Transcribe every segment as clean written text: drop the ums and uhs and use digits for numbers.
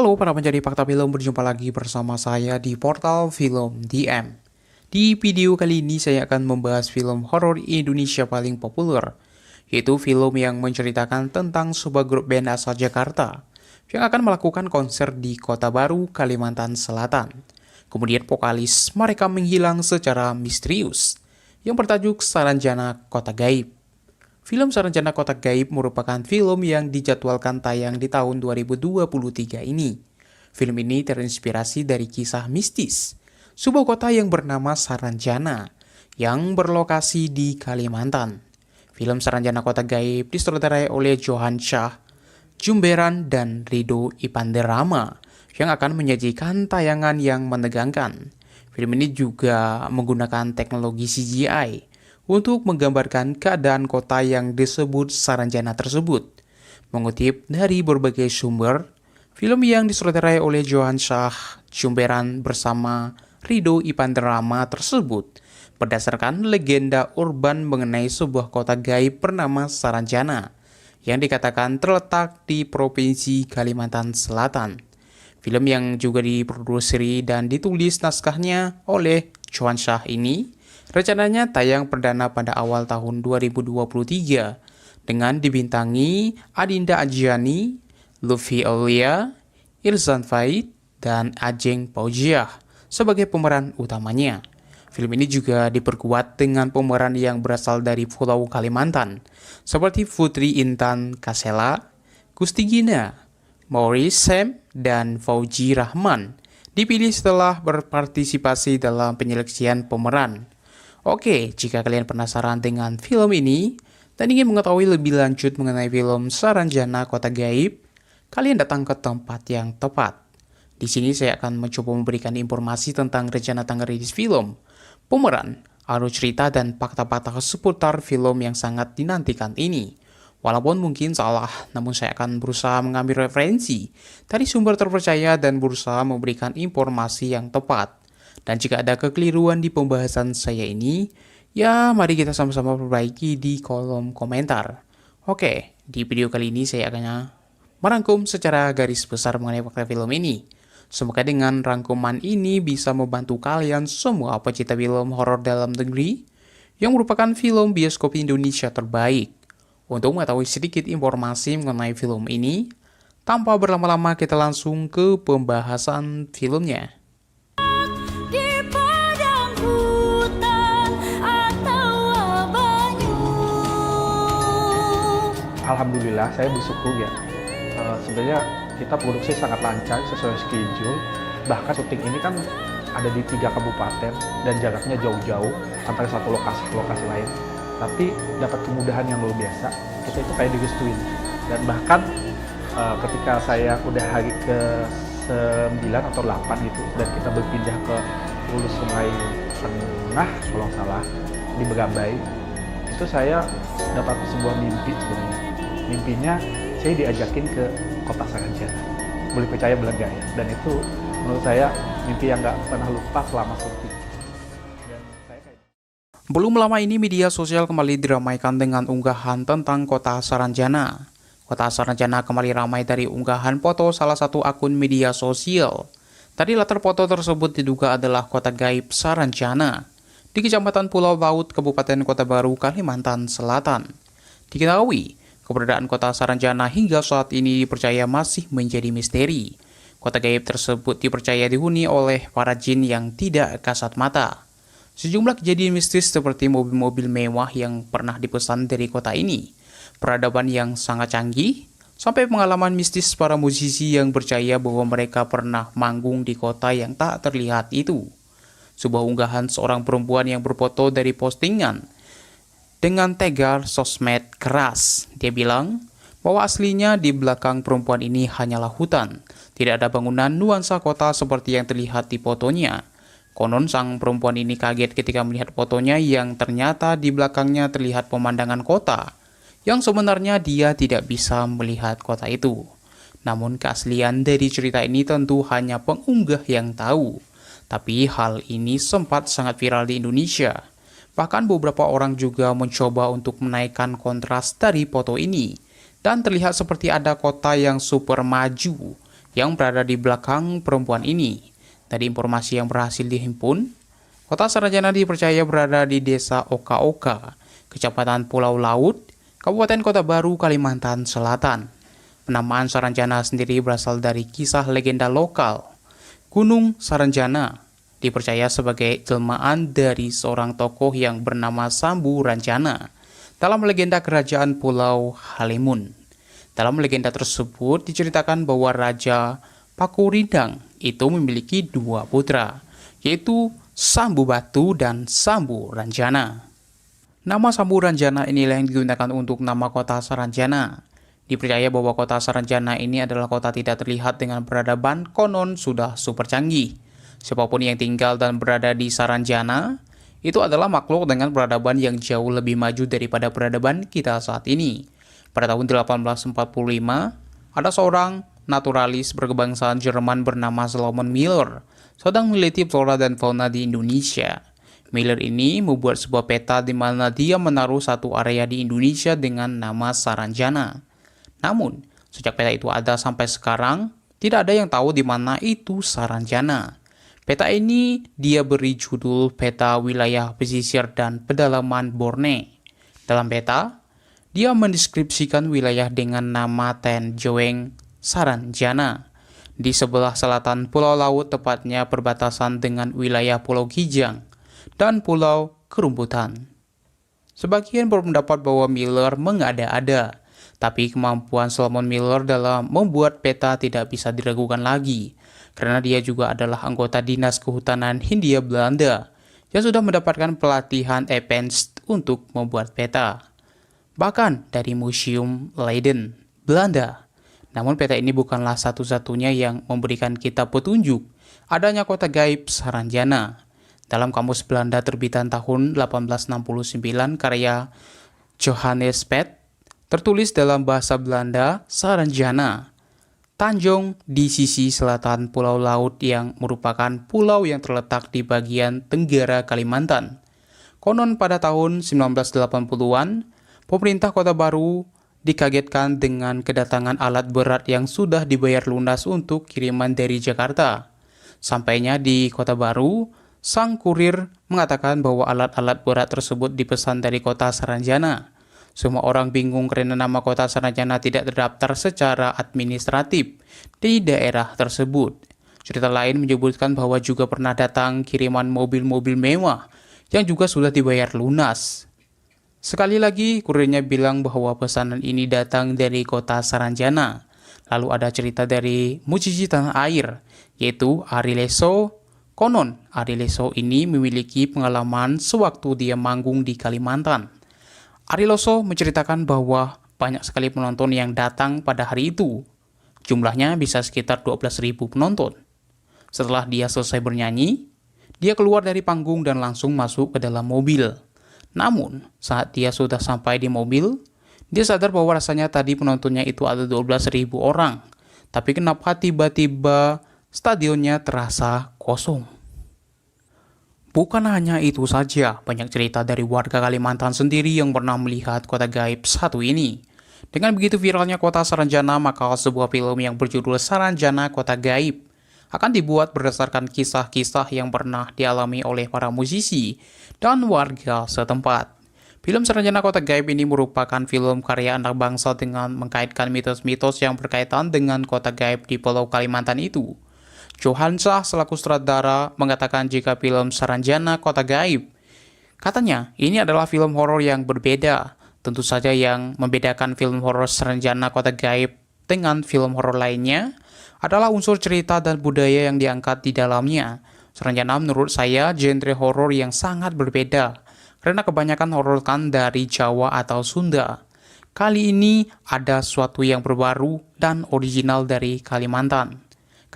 Halo para pencari fakta film, berjumpa lagi bersama saya di portal Film DM. Di video kali ini saya akan membahas film horor Indonesia paling populer, yaitu film yang menceritakan tentang sebuah grup band asal Jakarta yang akan melakukan konser di Kota Baru, Kalimantan Selatan. Kemudian vokalis mereka menghilang secara misterius, yang bertajuk Saranjana Kota Gaib. Film Saranjana Kota Gaib merupakan film yang dijadwalkan tayang di tahun 2023 ini. Film ini terinspirasi dari kisah mistis sebuah kota yang bernama Saranjana yang berlokasi di Kalimantan. Film Saranjana Kota Gaib disutradarai oleh Johan Shah, Jumberan, dan Rido Ipanderama yang akan menyajikan tayangan yang menegangkan. Film ini juga menggunakan teknologi CGI untuk menggambarkan keadaan kota yang disebut Saranjana tersebut. Mengutip dari berbagai sumber, film yang disutradarai oleh Johan Shah, Jumberan bersama Rido Ipanderama tersebut berdasarkan legenda urban mengenai sebuah kota gaib bernama Saranjana yang dikatakan terletak di Provinsi Kalimantan Selatan. Film yang juga diproduksi dan ditulis naskahnya oleh Johan Shah ini rencananya tayang perdana pada awal tahun 2023 dengan dibintangi Adinda Ajiani, Luffy Aulia, Irzan Faid, dan Ajeng Paujiah sebagai pemeran utamanya. Film ini juga diperkuat dengan pemeran yang berasal dari Pulau Kalimantan seperti Putri Intan Kasela, Gusti Gina, Maurice Sam, dan Fauji Rahman dipilih setelah berpartisipasi dalam penyeleksian pemeran. Oke, jika kalian penasaran dengan film ini dan ingin mengetahui lebih lanjut mengenai film Saranjana Kota Gaib, kalian datang ke tempat yang tepat. Di sini saya akan mencoba memberikan informasi tentang rencana tanggal rilis film, pemeran, alur cerita, dan fakta-fakta seputar film yang sangat dinantikan ini. Walaupun mungkin salah, namun saya akan berusaha mengambil referensi dari sumber terpercaya dan berusaha memberikan informasi yang tepat. Dan jika ada kekeliruan di pembahasan saya ini, ya mari kita sama-sama perbaiki di kolom komentar. Oke, di video kali ini saya akan merangkum secara garis besar mengenai fakta film ini. Semoga dengan rangkuman ini bisa membantu kalian semua pecinta film horor dalam negeri yang merupakan film bioskop Indonesia terbaik. Untuk mengetahui sedikit informasi mengenai film ini, tanpa berlama-lama kita langsung ke pembahasan filmnya. Alhamdulillah saya bersyukur ya. Sebenarnya kita produksi sangat lancar sesuai schedule. Bahkan syuting ini kan ada di 3 kabupaten dan jaraknya jauh-jauh antara satu lokasi ke lokasi lain. Tapi dapat kemudahan yang luar biasa. Kita itu kayak direstuin. Dan bahkan ketika saya udah hari ke 9 atau 8 gitu dan kita berpindah ke hulu Sungai Tengah kalau nggak salah di Begabai, itu saya dapat sebuah mimpi sebenarnya. Mimpinya saya diajakin ke kota Saranjana. Boleh percaya boleh enggak ya? Dan itu menurut saya mimpi yang nggak pernah lupa selama syuting. Belum lama ini media sosial kembali diramaikan dengan unggahan tentang kota Saranjana. Kota Saranjana kembali ramai dari unggahan foto salah satu akun media sosial. Tadi latar foto tersebut diduga adalah kota gaib Saranjana di Kecamatan Pulau Baut, Kabupaten Kota Baru, Kalimantan Selatan. Diketahui, keberadaan kota Saranjana hingga saat ini dipercaya masih menjadi misteri. Kota gaib tersebut dipercaya dihuni oleh para jin yang tidak kasat mata. Sejumlah kejadian mistis seperti mobil-mobil mewah yang pernah dipesan dari kota ini, peradaban yang sangat canggih, sampai pengalaman mistis para musisi yang percaya bahwa mereka pernah manggung di kota yang tak terlihat itu. Sebuah unggahan seorang perempuan yang berfoto dari postingan dengan tegar sosmed keras. Dia bilang bahwa aslinya di belakang perempuan ini hanyalah hutan. Tidak ada bangunan nuansa kota seperti yang terlihat di fotonya. Konon sang perempuan ini kaget ketika melihat fotonya yang ternyata di belakangnya terlihat pemandangan kota, yang sebenarnya dia tidak bisa melihat kota itu. Namun keaslian dari cerita ini tentu hanya pengunggah yang tahu. Tapi hal ini sempat sangat viral di Indonesia. Bahkan beberapa orang juga mencoba untuk menaikkan kontras dari foto ini. Dan terlihat seperti ada kota yang super maju yang berada di belakang perempuan ini. Dari informasi yang berhasil dihimpun, kota Saranjana dipercaya berada di desa Oka-Oka, Kecamatan Pulau Laut, Kabupaten Kota Baru, Kalimantan Selatan. Penamaan Saranjana sendiri berasal dari kisah legenda lokal. Gunung Saranjana dipercaya sebagai jelmaan dari seorang tokoh yang bernama Sambu Ranjana dalam legenda kerajaan Pulau Halimun. Dalam legenda tersebut diceritakan bahwa Raja Pakurindang itu memiliki dua putra, yaitu Sambu Batu dan Sambu Ranjana. Nama Sambu Ranjana inilah yang digunakan untuk nama kota Saranjana. Dipercaya bahwa kota Saranjana ini adalah kota tidak terlihat dengan peradaban konon sudah super canggih. Siapapun yang tinggal dan berada di Saranjana, itu adalah makhluk dengan peradaban yang jauh lebih maju daripada peradaban kita saat ini. Pada tahun 1845, ada seorang naturalis berkebangsaan Jerman bernama Salomon Miller sedang meneliti flora dan fauna di Indonesia. Miller ini membuat sebuah peta di mana dia menaruh satu area di Indonesia dengan nama Saranjana. Namun, sejak peta itu ada sampai sekarang, tidak ada yang tahu di mana itu Saranjana. Peta ini dia beri judul Peta Wilayah Pesisir dan Pedalaman Borneo. Dalam peta, dia mendeskripsikan wilayah dengan nama Ten Joeng Saranjana di sebelah selatan Pulau Laut, tepatnya perbatasan dengan wilayah Pulau Kijang dan Pulau Kerumbutan. Sebagian berpendapat bahwa Miller mengada-ada, tapi kemampuan Salomon Miller dalam membuat peta tidak bisa diragukan lagi, karena dia juga adalah anggota Dinas Kehutanan Hindia Belanda yang sudah mendapatkan pelatihan advanced untuk membuat peta, bahkan dari Museum Leiden, Belanda. Namun peta ini bukanlah satu-satunya yang memberikan kita petunjuk adanya kota gaib Saranjana. Dalam Kamus Belanda terbitan tahun 1869 karya Johannes Pet, tertulis dalam bahasa Belanda Saranjana, Tanjung di sisi selatan Pulau Laut yang merupakan pulau yang terletak di bagian tenggara Kalimantan. Konon pada tahun 1980-an, pemerintah Kota Baru dikagetkan dengan kedatangan alat berat yang sudah dibayar lunas untuk kiriman dari Jakarta. Sampainya di Kota Baru, sang kurir mengatakan bahwa alat-alat berat tersebut dipesan dari kota Saranjana. Semua orang bingung karena nama kota Saranjana tidak terdaftar secara administratif di daerah tersebut. Cerita lain menyebutkan bahwa juga pernah datang kiriman mobil-mobil mewah yang juga sudah dibayar lunas. Sekali lagi, kurirnya bilang bahwa pesanan ini datang dari kota Saranjana. Lalu ada cerita dari musisi tanah air, yaitu Ari Leso. Konon, Ari Leso ini memiliki pengalaman sewaktu dia manggung di Kalimantan. Ari Leso menceritakan bahwa banyak sekali penonton yang datang pada hari itu. Jumlahnya bisa sekitar 12.000 penonton. Setelah dia selesai bernyanyi, dia keluar dari panggung dan langsung masuk ke dalam mobil. Namun, saat dia sudah sampai di mobil, dia sadar bahwa rasanya tadi penontonnya itu ada 12.000 orang. Tapi kenapa tiba-tiba stadionnya terasa kosong? Bukan hanya itu saja, banyak cerita dari warga Kalimantan sendiri yang pernah melihat kota gaib satu ini. Dengan begitu viralnya kota Saranjana, maka sebuah film yang berjudul Saranjana Kota Gaib akan dibuat berdasarkan kisah-kisah yang pernah dialami oleh para musisi dan warga setempat. Film Saranjana Kota Gaib ini merupakan film karya anak bangsa dengan mengkaitkan mitos-mitos yang berkaitan dengan kota gaib di Pulau Kalimantan itu. Johan Shah selaku sutradara mengatakan jika film Saranjana Kota Gaib, katanya ini adalah film horor yang berbeda. Tentu saja yang membedakan film horor Saranjana Kota Gaib dengan film horor lainnya adalah unsur cerita dan budaya yang diangkat di dalamnya. Saranjana menurut saya genre horor yang sangat berbeda, karena kebanyakan horor kan dari Jawa atau Sunda. Kali ini ada sesuatu yang berbaru dan original dari Kalimantan.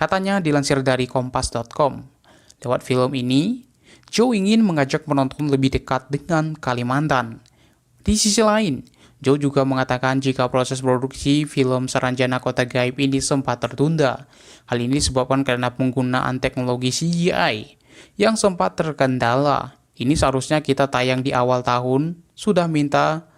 Katanya dilansir dari kompas.com. Lewat film ini, Joe ingin mengajak penonton lebih dekat dengan Kalimantan. Di sisi lain, Joe juga mengatakan jika proses produksi film Saranjana Kota Gaib ini sempat tertunda. Hal ini disebabkan karena penggunaan teknologi CGI yang sempat terkendala. Ini seharusnya kita tayang di awal tahun, sudah minta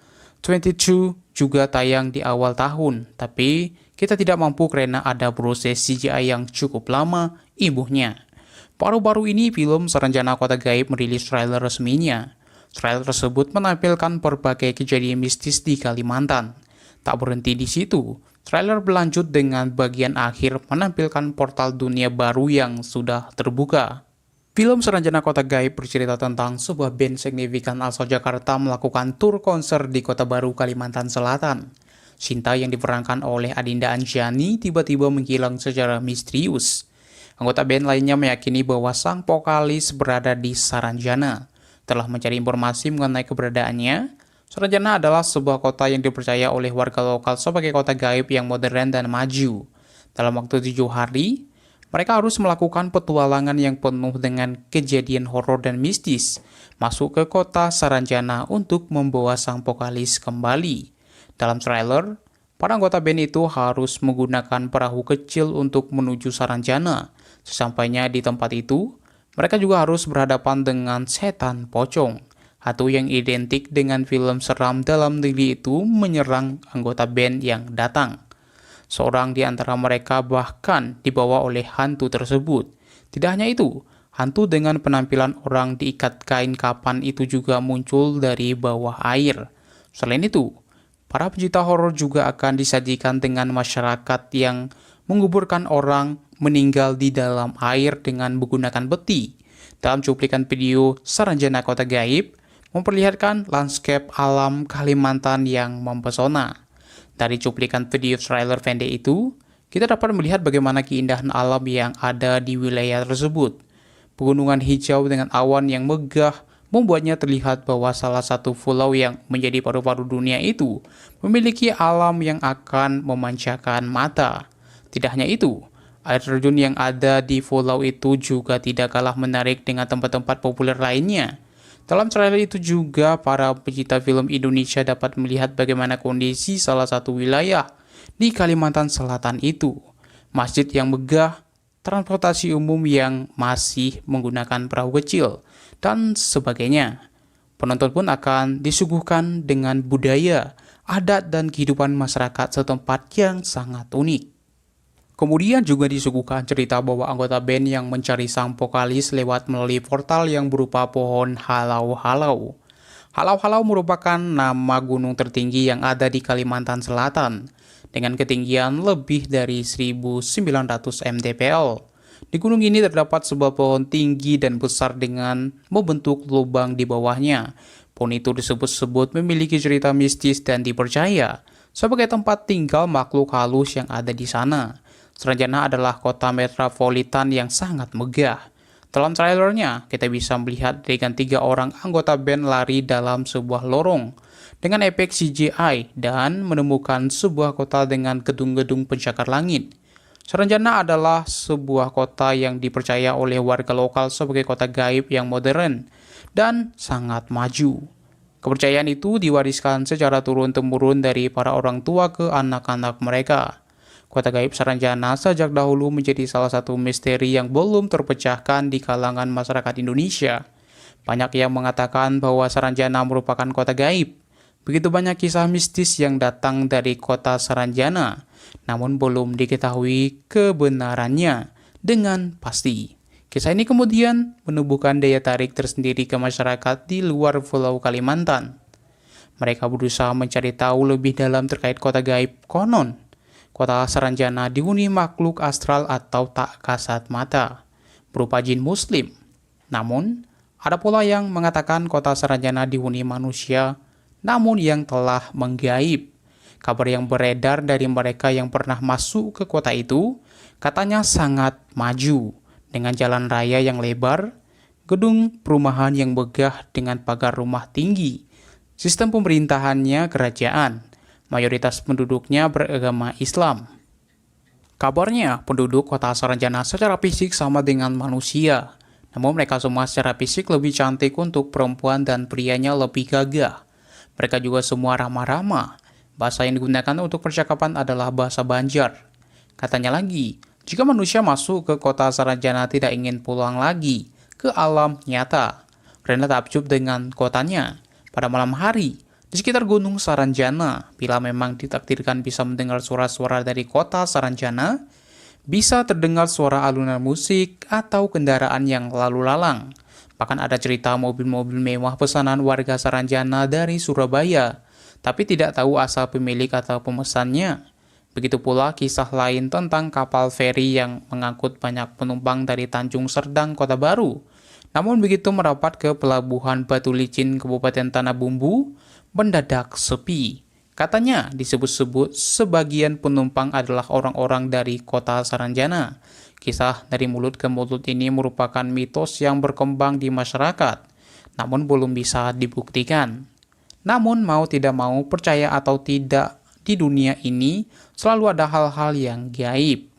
22 juga tayang di awal tahun, tapi kita tidak mampu karena ada proses CGI yang cukup lama imbuhnya. Baru-baru ini film Saranjana Kota Gaib merilis trailer resminya. Trailer tersebut menampilkan berbagai kejadian mistis di Kalimantan. Tak berhenti di situ, trailer berlanjut dengan bagian akhir menampilkan portal dunia baru yang sudah terbuka. Film Saranjana Kota Gaib bercerita tentang sebuah band signifikan asal Jakarta melakukan tur konser di Kota Baru, Kalimantan Selatan. Sinta yang diperankan oleh Adinda Anjani tiba-tiba menghilang secara misterius. Anggota band lainnya meyakini bahwa sang vokalis berada di Saranjana. Telah mencari informasi mengenai keberadaannya, Saranjana adalah sebuah kota yang dipercaya oleh warga lokal sebagai kota gaib yang modern dan maju. Dalam waktu 7 hari, mereka harus melakukan petualangan yang penuh dengan kejadian horor dan mistis, masuk ke kota Saranjana untuk membawa sang vokalis kembali. Dalam trailer, para anggota band itu harus menggunakan perahu kecil untuk menuju Saranjana. Sesampainya di tempat itu, mereka juga harus berhadapan dengan setan pocong, atau yang identik dengan film seram dalam negeri itu menyerang anggota band yang datang. Seorang di antara mereka bahkan dibawa oleh hantu tersebut. Tidak hanya itu, hantu dengan penampilan orang diikat kain kapan itu juga muncul dari bawah air. Selain itu, para pecinta horor juga akan disajikan dengan masyarakat yang menguburkan orang meninggal di dalam air dengan menggunakan peti. Dalam cuplikan video Saranjana Kota Gaib, memperlihatkan landscape alam Kalimantan yang mempesona. Dari cuplikan video trailer pendek itu, kita dapat melihat bagaimana keindahan alam yang ada di wilayah tersebut. Pegunungan hijau dengan awan yang megah membuatnya terlihat bahwa salah satu pulau yang menjadi paru-paru dunia itu memiliki alam yang akan memanjakan mata. Tidak hanya itu, air terjun yang ada di pulau itu juga tidak kalah menarik dengan tempat-tempat populer lainnya. Dalam trailer itu juga para pecinta film Indonesia dapat melihat bagaimana kondisi salah satu wilayah di Kalimantan Selatan itu. Masjid yang megah, transportasi umum yang masih menggunakan perahu kecil, dan sebagainya. Penonton pun akan disuguhkan dengan budaya, adat, dan kehidupan masyarakat setempat yang sangat unik. Kemudian juga disuguhkan cerita bahwa anggota band yang mencari sang vokalis lewat melalui portal yang berupa pohon halau-halau. Halau-halau merupakan nama gunung tertinggi yang ada di Kalimantan Selatan, dengan ketinggian lebih dari 1.900 mdpl. Di gunung ini terdapat sebuah pohon tinggi dan besar dengan membentuk lubang di bawahnya. Pohon itu disebut-sebut memiliki cerita mistis dan dipercaya sebagai tempat tinggal makhluk halus yang ada di sana. Saranjana adalah kota metropolitan yang sangat megah. Dalam trailernya, kita bisa melihat dengan 3 orang anggota band lari dalam sebuah lorong dengan efek CGI dan menemukan sebuah kota dengan gedung-gedung pencakar langit. Saranjana adalah sebuah kota yang dipercaya oleh warga lokal sebagai kota gaib yang modern dan sangat maju. Kepercayaan itu diwariskan secara turun-temurun dari para orang tua ke anak-anak mereka. Kota gaib Saranjana sejak dahulu menjadi salah satu misteri yang belum terpecahkan di kalangan masyarakat Indonesia. Banyak yang mengatakan bahwa Saranjana merupakan kota gaib. Begitu banyak kisah mistis yang datang dari kota Saranjana, namun belum diketahui kebenarannya dengan pasti. Kisah ini kemudian menumbuhkan daya tarik tersendiri ke masyarakat di luar Pulau Kalimantan. Mereka berusaha mencari tahu lebih dalam terkait kota gaib konon. Kota Saranjana dihuni makhluk astral atau tak kasat mata, berupa jin muslim. Namun, ada pula yang mengatakan kota Saranjana dihuni manusia, namun yang telah menggaib. Kabar yang beredar dari mereka yang pernah masuk ke kota itu, katanya sangat maju, dengan jalan raya yang lebar, gedung perumahan yang megah dengan pagar rumah tinggi, sistem pemerintahannya kerajaan. Mayoritas penduduknya beragama Islam. Kabarnya, penduduk kota Saranjana secara fisik sama dengan manusia. Namun mereka semua secara fisik lebih cantik untuk perempuan dan prianya lebih gagah. Mereka juga semua ramah-ramah. Bahasa yang digunakan untuk percakapan adalah bahasa Banjar. Katanya lagi, jika manusia masuk ke kota Saranjana tidak ingin pulang lagi ke alam nyata. Karena takjub dengan kotanya. Pada malam hari, di sekitar Gunung Saranjana. Bila memang ditakdirkan bisa mendengar suara-suara dari kota Saranjana, bisa terdengar suara alunan musik atau kendaraan yang lalu lalang. Bahkan ada cerita mobil-mobil mewah pesanan warga Saranjana dari Surabaya, tapi tidak tahu asal pemilik atau pemesannya. Begitu pula kisah lain tentang kapal feri yang mengangkut banyak penumpang dari Tanjung Serdang, Kota Baru. Namun begitu merapat ke pelabuhan Batu Licin, Kabupaten Tanah Bumbu, mendadak sepi. Katanya disebut-sebut sebagian penumpang adalah orang-orang dari kota Saranjana. Kisah dari mulut ke mulut ini merupakan mitos yang berkembang di masyarakat, namun belum bisa dibuktikan. Namun mau tidak mau, percaya atau tidak, di dunia ini selalu ada hal-hal yang gaib.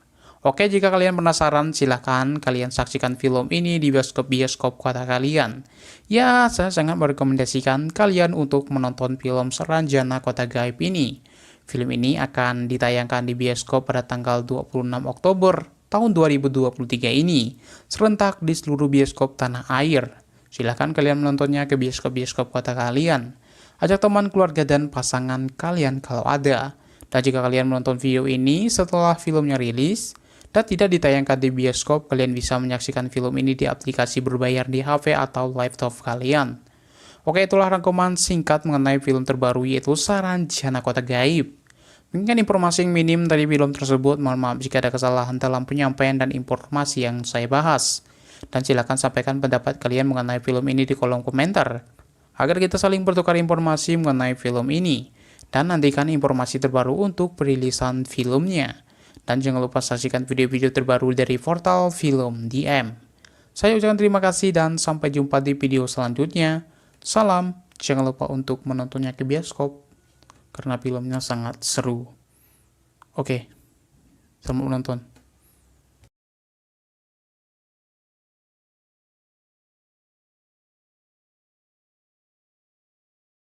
Oke, jika kalian penasaran, silahkan kalian saksikan film ini di bioskop-bioskop kota kalian. Ya, saya sangat merekomendasikan kalian untuk menonton film Saranjana Kota Gaib ini. Film ini akan ditayangkan di bioskop pada tanggal 26 Oktober tahun 2023 ini, serentak di seluruh bioskop tanah air. Silahkan kalian menontonnya ke bioskop-bioskop kota kalian. Ajak teman, keluarga, dan pasangan kalian kalau ada. Dan jika kalian menonton video ini setelah filmnya rilis dan tidak ditayangkan di bioskop, kalian bisa menyaksikan film ini di aplikasi berbayar di HP atau laptop kalian. Oke, itulah rangkuman singkat mengenai film terbaru yaitu Saranjana Kota Gaib. Mungkin informasi yang minim dari film tersebut, mohon maaf jika ada kesalahan dalam penyampaian dan informasi yang saya bahas. Dan silakan sampaikan pendapat kalian mengenai film ini di kolom komentar, agar kita saling bertukar informasi mengenai film ini, dan nantikan informasi terbaru untuk perilisan filmnya. Dan jangan lupa saksikan video-video terbaru dari portal Film DM. Saya ucapkan terima kasih dan sampai jumpa di video selanjutnya. Salam, jangan lupa untuk menontonnya ke bioskop, karena filmnya sangat seru. Oke, selamat menonton.